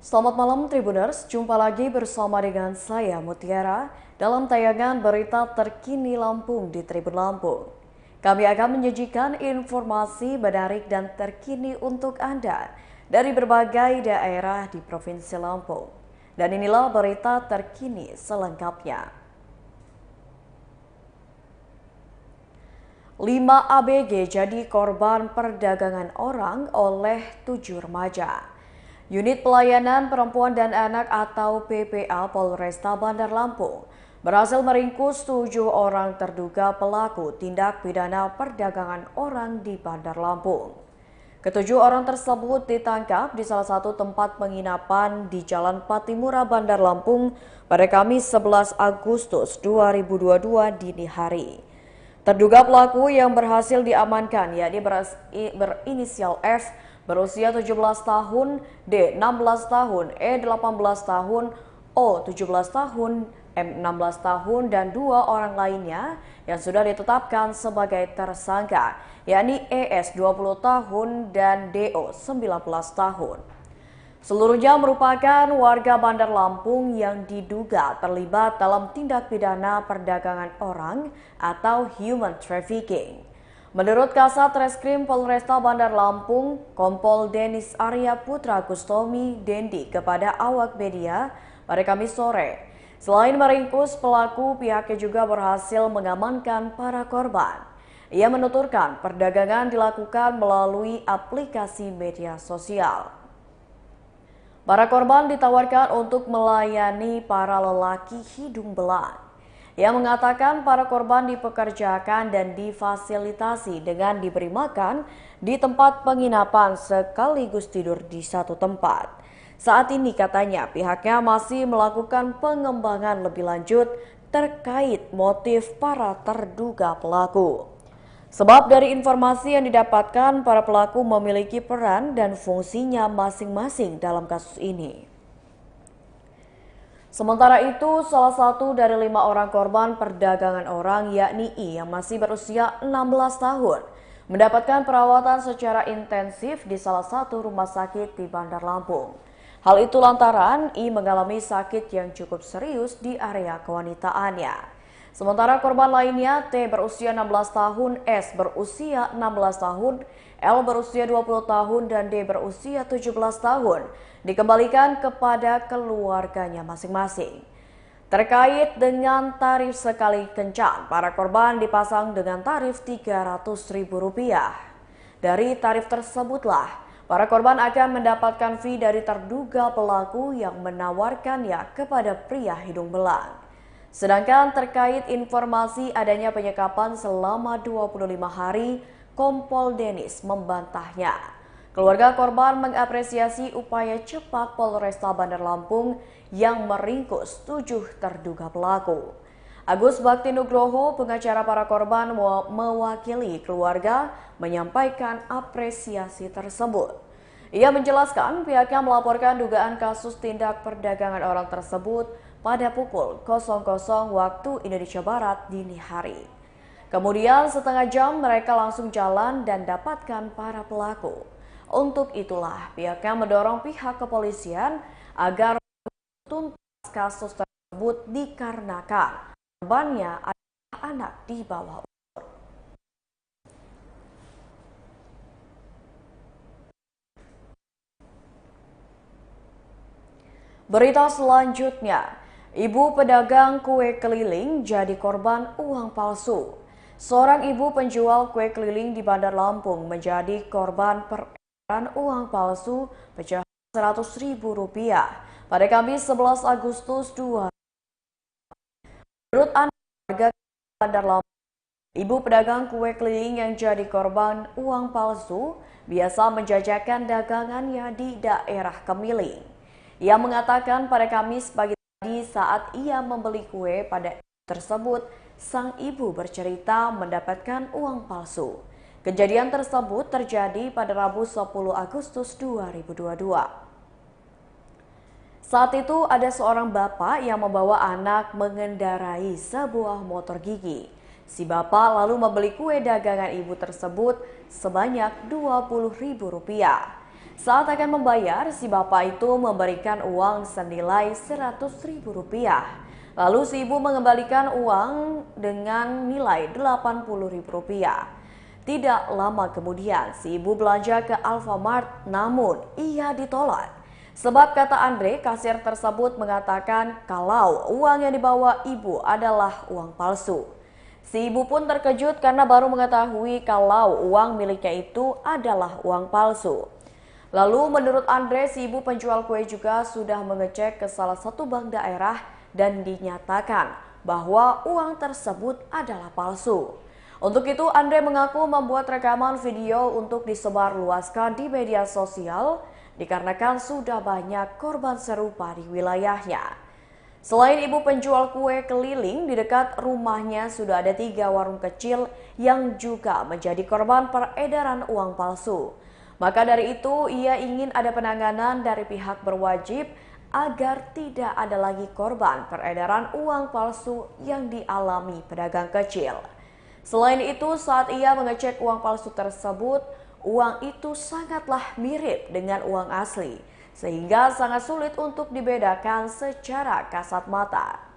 Selamat malam Tribuners, jumpa lagi bersama dengan saya Mutiara dalam tayangan berita terkini Lampung di Tribun Lampung. Kami akan menyajikan informasi menarik dan terkini untuk Anda dari berbagai daerah di Provinsi Lampung. Dan inilah berita terkini selengkapnya. 5 ABG jadi korban perdagangan orang oleh 7 remaja. Unit Pelayanan Perempuan dan Anak atau PPA Polresta Bandar Lampung berhasil meringkus 7 orang terduga pelaku tindak pidana perdagangan orang di Bandar Lampung. Ketujuh orang tersebut ditangkap di salah satu tempat penginapan di Jalan Patimura, Bandar Lampung pada Kamis 11 Agustus 2022 dini hari. Terduga pelaku yang berhasil diamankan yakni berinisial F berusia 17 tahun, D 16 tahun, E 18 tahun, O 17 tahun, M 16 tahun, dan 2 orang lainnya yang sudah ditetapkan sebagai tersangka, yakni ES 20 tahun dan DO 19 tahun. Seluruhnya merupakan warga Bandar Lampung yang diduga terlibat dalam tindak pidana perdagangan orang atau human trafficking. Menurut Kasat Reskrim Polresta Bandar Lampung, Kompol Denis Arya Putra Kustomi Dendi kepada awak media pada Kamis sore. Selain meringkus pelaku, pihaknya juga berhasil mengamankan para korban. Ia menuturkan perdagangan dilakukan melalui aplikasi media sosial. Para korban ditawarkan untuk melayani para lelaki hidung belang. Ia mengatakan para korban dipekerjakan dan difasilitasi dengan diberi makan di tempat penginapan sekaligus tidur di satu tempat. Saat ini katanya pihaknya masih melakukan pengembangan lebih lanjut terkait motif para terduga pelaku. Sebab dari informasi yang didapatkan, para pelaku memiliki peran dan fungsinya masing-masing dalam kasus ini. Sementara itu, salah satu dari 5 orang korban perdagangan orang, yakni I yang masih berusia 16 tahun, mendapatkan perawatan secara intensif di salah satu rumah sakit di Bandar Lampung. Hal itu lantaran I mengalami sakit yang cukup serius di area kewanitaannya. Sementara korban lainnya T berusia 16 tahun, S berusia 16 tahun, L berusia 20 tahun, dan D berusia 17 tahun dikembalikan kepada keluarganya masing-masing. Terkait dengan tarif sekali kencan, para korban dipasang dengan tarif Rp300.000. Dari tarif tersebutlah, para korban akan mendapatkan fee dari terduga pelaku yang menawarkannya kepada pria hidung belang. Sedangkan terkait informasi adanya penyekapan selama 25 hari, Kompol Denis membantahnya. Keluarga korban mengapresiasi upaya cepat Polresta Bandar Lampung yang meringkus 7 terduga pelaku. Agus Bakti Nugroho, pengacara para korban mewakili keluarga, menyampaikan apresiasi tersebut. Ia menjelaskan pihaknya melaporkan dugaan kasus tindak perdagangan orang tersebut pada pukul 00 waktu Indonesia Barat dini hari. Kemudian setengah jam mereka langsung jalan dan dapatkan para pelaku. Untuk itulah pihaknya mendorong pihak kepolisian agar tuntas kasus tersebut dikarenakan korbannya adalah anak di bawah umur. Berita selanjutnya, ibu pedagang kue keliling jadi korban uang palsu. Seorang ibu penjual kue keliling di Bandar Lampung menjadi korban peredaran uang palsu pecahan Rp100.000 pada Kamis 11 Agustus 2022. Menurut warga Bandar Lampung, ibu pedagang kue keliling yang jadi korban uang palsu biasa menjajakan dagangannya di daerah Kemiling. Ia mengatakan pada Kamis pagi saat ia membeli kue pada tersebut, sang ibu bercerita mendapatkan uang palsu. Kejadian tersebut terjadi pada Rabu 10 Agustus 2022. Saat itu ada seorang bapak yang membawa anak mengendarai sebuah motor gigi. Si bapak lalu membeli kue dagangan ibu tersebut sebanyak Rp20.000. Saat akan membayar, si bapak itu memberikan uang senilai Rp100.000. Lalu si ibu mengembalikan uang dengan nilai Rp80.000. Tidak lama kemudian, si ibu belanja ke Alfamart, namun ia ditolak. Sebab kata Andre, kasir tersebut mengatakan kalau uang yang dibawa ibu adalah uang palsu. Si ibu pun terkejut karena baru mengetahui kalau uang miliknya itu adalah uang palsu. Lalu menurut Andre, si ibu penjual kue juga sudah mengecek ke salah satu bank daerah dan dinyatakan bahwa uang tersebut adalah palsu. Untuk itu, Andre mengaku membuat rekaman video untuk disebarluaskan di media sosial dikarenakan sudah banyak korban serupa di wilayahnya. Selain ibu penjual kue keliling, di dekat rumahnya sudah ada 3 warung kecil yang juga menjadi korban peredaran uang palsu. Maka dari itu, ia ingin ada penanganan dari pihak berwajib agar tidak ada lagi korban peredaran uang palsu yang dialami pedagang kecil. Selain itu, saat ia mengecek uang palsu tersebut, uang itu sangatlah mirip dengan uang asli, sehingga sangat sulit untuk dibedakan secara kasat mata.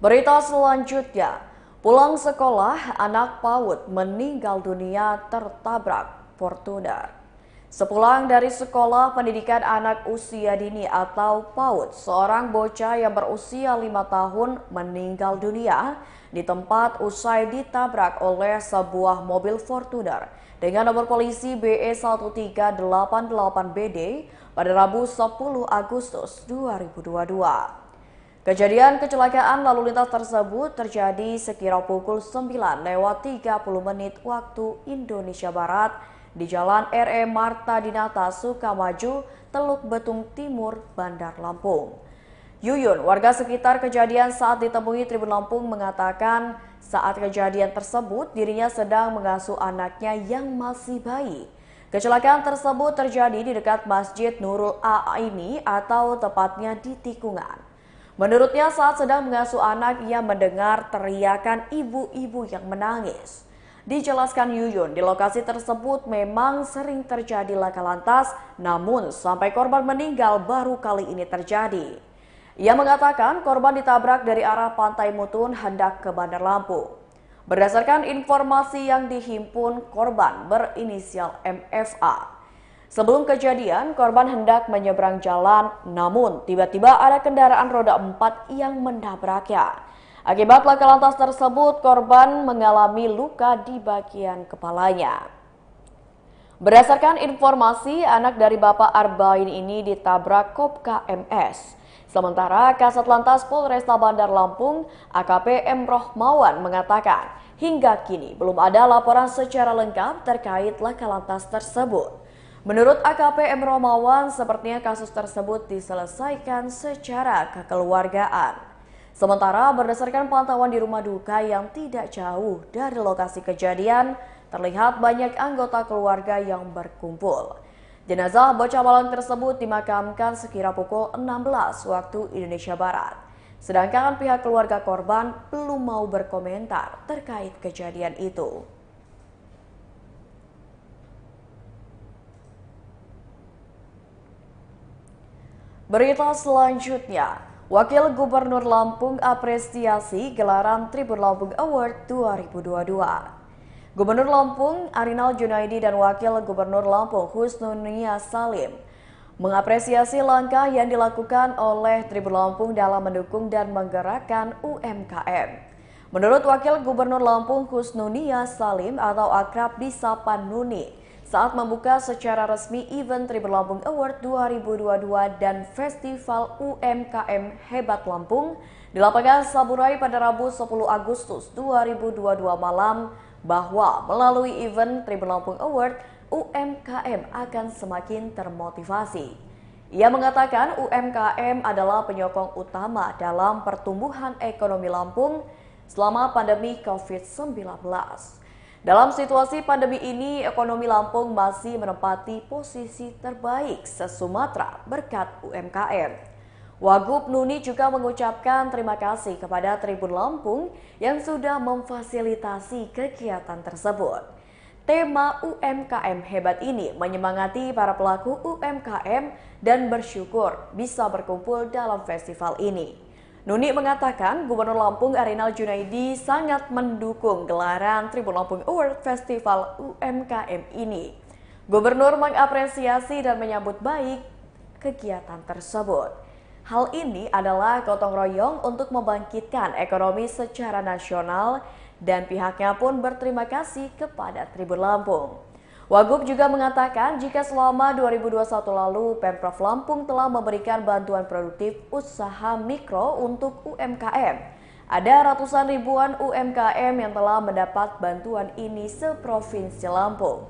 Berita selanjutnya. Pulang sekolah, anak PAUD meninggal dunia tertabrak Fortuner. Sepulang dari sekolah pendidikan anak usia dini atau PAUD, seorang bocah yang berusia 5 tahun meninggal dunia di tempat usai ditabrak oleh sebuah mobil Fortuner dengan nomor polisi BE1388BD pada Rabu 10 Agustus 2022. Kejadian kecelakaan lalu lintas tersebut terjadi sekira pukul 9:30 waktu Indonesia Barat di Jalan RE Marta Dinata Sukamaju, Teluk Betung Timur, Bandar Lampung. Yuyun, warga sekitar kejadian saat ditemui Tribun Lampung mengatakan saat kejadian tersebut dirinya sedang mengasuh anaknya yang masih bayi. Kecelakaan tersebut terjadi di dekat Masjid Nurul Aini atau tepatnya di tikungan. Menurutnya saat sedang mengasuh anak, ia mendengar teriakan ibu-ibu yang menangis. Dijelaskan Yuyun, di lokasi tersebut memang sering terjadi laka lantas, namun sampai korban meninggal baru kali ini terjadi. Ia mengatakan korban ditabrak dari arah Pantai Mutun hendak ke Bandar Lampung. Berdasarkan informasi yang dihimpun, korban berinisial MFA. Sebelum kejadian, korban hendak menyeberang jalan, namun tiba-tiba ada kendaraan roda 4 yang menabraknya. Akibat laka lantas tersebut, korban mengalami luka di bagian kepalanya. Berdasarkan informasi, anak dari Bapak Arbain ini ditabrak Kopka MS. Sementara Kasat Lantas Polresta Bandar Lampung, AKP M. Rohmawan mengatakan, hingga kini belum ada laporan secara lengkap terkait laka lantas tersebut. Menurut AKP M. Rohmawan, sepertinya kasus tersebut diselesaikan secara kekeluargaan. Sementara berdasarkan pantauan di rumah duka yang tidak jauh dari lokasi kejadian, terlihat banyak anggota keluarga yang berkumpul. Jenazah bocah malang tersebut dimakamkan sekira pukul 16 waktu Indonesia Barat. Sedangkan pihak keluarga korban belum mau berkomentar terkait kejadian itu. Berita selanjutnya, Wakil Gubernur Lampung apresiasi gelaran Tribun Lampung Award 2022. Gubernur Lampung Arinal Junaidi dan Wakil Gubernur Lampung Husnunia Salim mengapresiasi langkah yang dilakukan oleh Tribun Lampung dalam mendukung dan menggerakkan UMKM. Menurut Wakil Gubernur Lampung Husnunia Salim atau akrab disapa Nuni, saat membuka secara resmi event Tribun Lampung Award 2022 dan Festival UMKM Hebat Lampung di lapangan Saburai pada Rabu 10 Agustus 2022 malam bahwa melalui event Tribun Lampung Award, UMKM akan semakin termotivasi. Ia mengatakan UMKM adalah penyokong utama dalam pertumbuhan ekonomi Lampung selama pandemi COVID-19. Dalam situasi pandemi ini, ekonomi Lampung masih menempati posisi terbaik se-Sumatera berkat UMKM. Wagub Nuni juga mengucapkan terima kasih kepada Tribun Lampung yang sudah memfasilitasi kegiatan tersebut. Tema UMKM hebat ini menyemangati para pelaku UMKM dan bersyukur bisa berkumpul dalam festival ini. Nuni mengatakan Gubernur Lampung Arinal Junaidi sangat mendukung gelaran Tribun Lampung Award Festival UMKM ini. Gubernur mengapresiasi dan menyambut baik kegiatan tersebut. Hal ini adalah gotong royong untuk membangkitkan ekonomi secara nasional dan pihaknya pun berterima kasih kepada Tribun Lampung. Wagub juga mengatakan jika selama 2021 lalu Pemprov Lampung telah memberikan bantuan produktif usaha mikro untuk UMKM. Ada ratusan ribuan UMKM yang telah mendapat bantuan ini seprovinsi Lampung.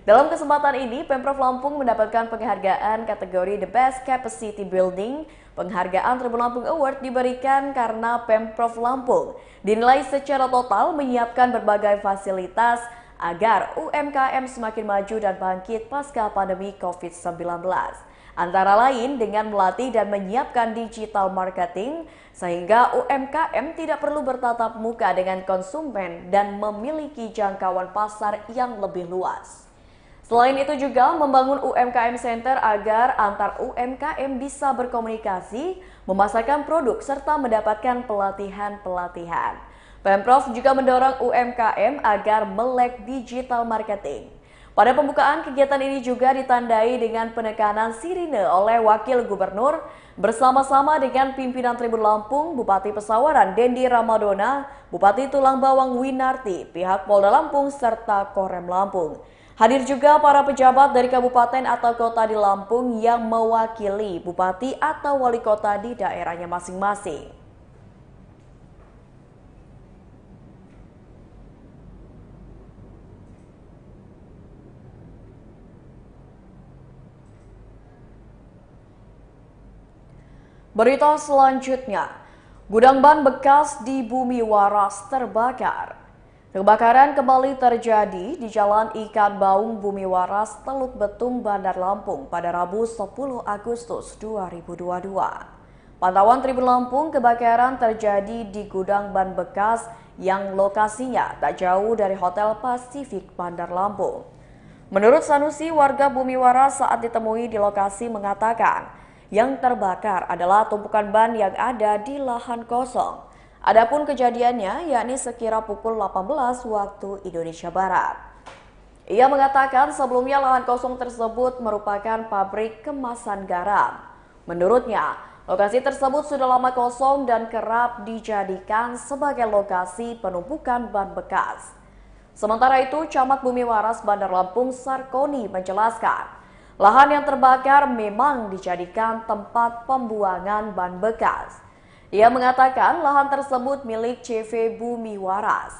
Dalam kesempatan ini, Pemprov Lampung mendapatkan penghargaan kategori The Best Capacity Building. Penghargaan Tribun Lampung Award diberikan karena Pemprov Lampung dinilai secara total menyiapkan berbagai fasilitas agar UMKM semakin maju dan bangkit pasca pandemi COVID-19. Antara lain dengan melatih dan menyiapkan digital marketing sehingga UMKM tidak perlu bertatap muka dengan konsumen dan memiliki jangkauan pasar yang lebih luas. Selain itu juga membangun UMKM Center agar antar UMKM bisa berkomunikasi, memasarkan produk serta mendapatkan pelatihan-pelatihan. Pemprov juga mendorong UMKM agar melek digital marketing. Pada pembukaan kegiatan ini juga ditandai dengan penekanan sirine oleh Wakil Gubernur bersama-sama dengan pimpinan Tribun Lampung, Bupati Pesawaran Dendi Ramadona, Bupati Tulang Bawang Winarti, pihak Polda Lampung serta Korem Lampung. Hadir juga para pejabat dari kabupaten atau kota di Lampung yang mewakili bupati atau wali kota di daerahnya masing-masing. Berita selanjutnya, gudang ban bekas di Bumi Waras terbakar. Kebakaran kembali terjadi di Jalan Ikan Baung Bumi Waras, Teluk Betung, Bandar Lampung pada Rabu 10 Agustus 2022. Pantauan Tribun Lampung, kebakaran terjadi di gudang ban bekas yang lokasinya tak jauh dari Hotel Pasifik Bandar Lampung. Menurut Sanusi, warga Bumi Waras saat ditemui di lokasi mengatakan, yang terbakar adalah tumpukan ban yang ada di lahan kosong. Adapun kejadiannya yakni sekira pukul 18 waktu Indonesia Barat. Ia mengatakan sebelumnya lahan kosong tersebut merupakan pabrik kemasan garam. Menurutnya, lokasi tersebut sudah lama kosong dan kerap dijadikan sebagai lokasi penumpukan ban bekas. Sementara itu, Camat Bumi Waras Bandar Lampung Sarkoni menjelaskan, lahan yang terbakar memang dijadikan tempat pembuangan ban bekas. Ia mengatakan lahan tersebut milik CV Bumi Waras.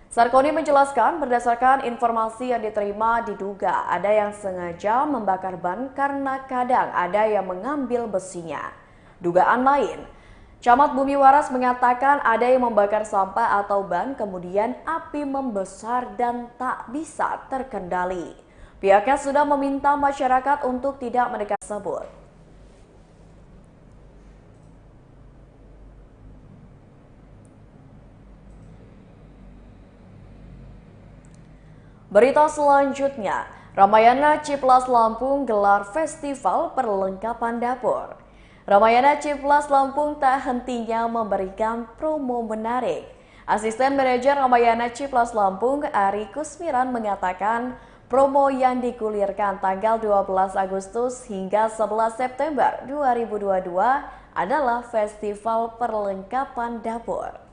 Sarkoni menjelaskan berdasarkan informasi yang diterima diduga ada yang sengaja membakar ban karena kadang ada yang mengambil besinya. Dugaan lain, Camat Bumi Waras mengatakan ada yang membakar sampah atau ban kemudian api membesar dan tak bisa terkendali. Pihaknya sudah meminta masyarakat untuk tidak mendekat tersebut. Berita selanjutnya, Ramayana Ciplas Lampung gelar festival perlengkapan dapur. Ramayana Ciplas Lampung tak hentinya memberikan promo menarik. Asisten Manajer Ramayana Ciplas Lampung Ari Kusmiran mengatakan, promo yang digulirkan tanggal 12 Agustus hingga 11 September 2022 adalah Festival Perlengkapan Dapur.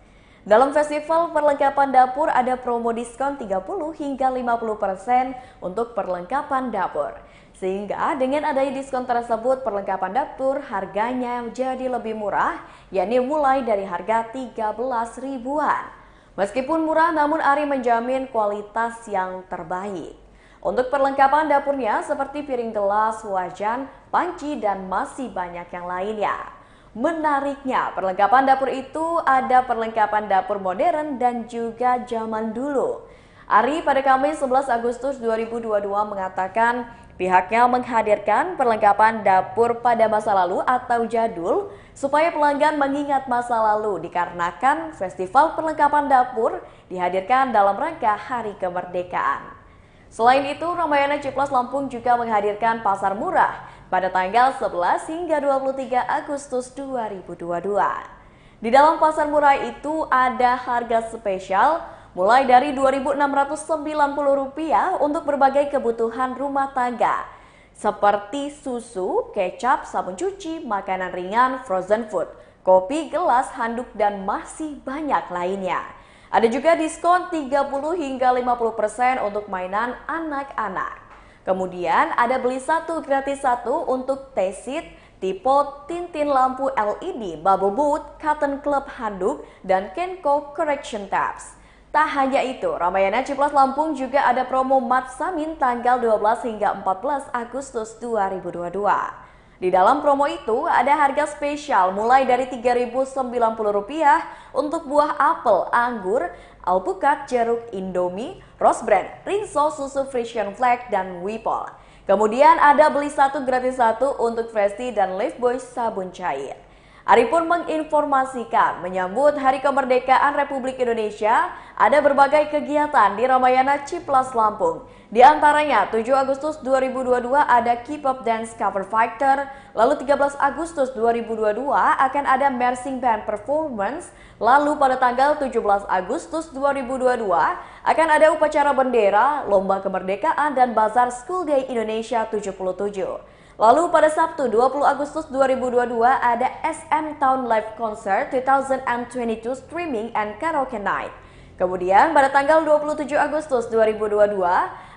Dalam Festival Perlengkapan Dapur ada promo diskon 30 hingga 50% untuk perlengkapan dapur. Sehingga dengan adanya diskon tersebut perlengkapan dapur harganya jadi lebih murah, yakni mulai dari harga 13 ribuan. Meskipun murah namun Ari menjamin kualitas yang terbaik. Untuk perlengkapan dapurnya seperti piring gelas, wajan, panci, dan masih banyak yang lainnya. Menariknya, perlengkapan dapur itu ada perlengkapan dapur modern dan juga zaman dulu. Ari pada Kamis 11 Agustus 2022 mengatakan pihaknya menghadirkan perlengkapan dapur pada masa lalu atau jadul supaya pelanggan mengingat masa lalu dikarenakan festival perlengkapan dapur dihadirkan dalam rangka Hari Kemerdekaan. Selain itu, Ramayana Ciplas Lampung juga menghadirkan pasar murah pada tanggal 11 hingga 23 Agustus 2022. Di dalam pasar murah itu ada harga spesial mulai dari Rp2.690 untuk berbagai kebutuhan rumah tangga, seperti susu, kecap, sabun cuci, makanan ringan, frozen food, kopi, gelas, handuk, dan masih banyak lainnya. Ada juga diskon 30 hingga 50% untuk mainan anak-anak. Kemudian ada beli satu gratis satu untuk T-Seat, tipe Tintin lampu LED, bubble boot, cotton club handuk, dan Kenko correction tabs. Tak hanya itu, Ramayana Ciplas Lampung juga ada promo Mat Samin tanggal 12 hingga 14 Agustus 2022. Di dalam promo itu ada harga spesial mulai dari Rp3.090 untuk buah apel, anggur, alpukat, jeruk, Indomie, Rose Brand, Rinso, susu Frisian Flag, dan Wipol. Kemudian ada beli satu gratis satu untuk Fresti dan Lifebuoy sabun cair. Ari pun menginformasikan menyambut Hari Kemerdekaan Republik Indonesia ada berbagai kegiatan di Ramayana Ciplas Lampung. Di antaranya 7 Agustus 2022 ada K-pop Dance Cover Fighter, lalu 13 Agustus 2022 akan ada Marching Band Performance, lalu pada tanggal 17 Agustus 2022 akan ada upacara bendera, lomba kemerdekaan dan Bazar School Day Indonesia 77. Lalu pada Sabtu 20 Agustus 2022 ada SM Town Live Concert 2022 Streaming and Karaoke Night. Kemudian pada tanggal 27 Agustus 2022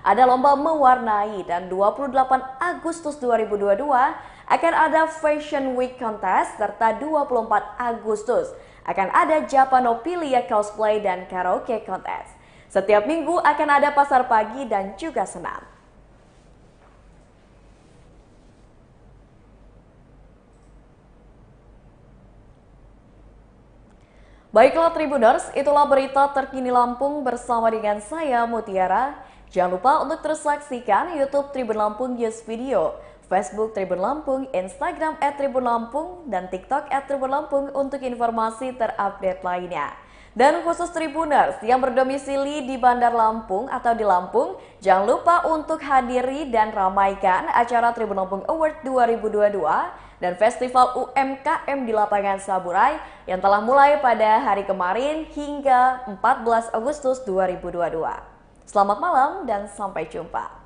ada lomba mewarnai dan 28 Agustus 2022 akan ada Fashion Week Contest serta 24 Agustus akan ada Japanophilia Cosplay dan Karaoke Contest. Setiap minggu akan ada pasar pagi dan juga senam. Baiklah Tribuners, itulah berita terkini Lampung bersama dengan saya Mutiara. Jangan lupa untuk terus saksikan YouTube Tribun Lampung News Video, Facebook Tribun Lampung, Instagram @tribunlampung, dan TikTok @tribunlampung untuk informasi terupdate lainnya. Dan khusus Tribuners yang berdomisili di Bandar Lampung atau di Lampung, jangan lupa untuk hadiri dan ramaikan acara Tribun Lampung Award 2022 dan Festival UMKM di Lapangan Saburai yang telah mulai pada hari kemarin hingga 14 Agustus 2022. Selamat malam dan sampai jumpa.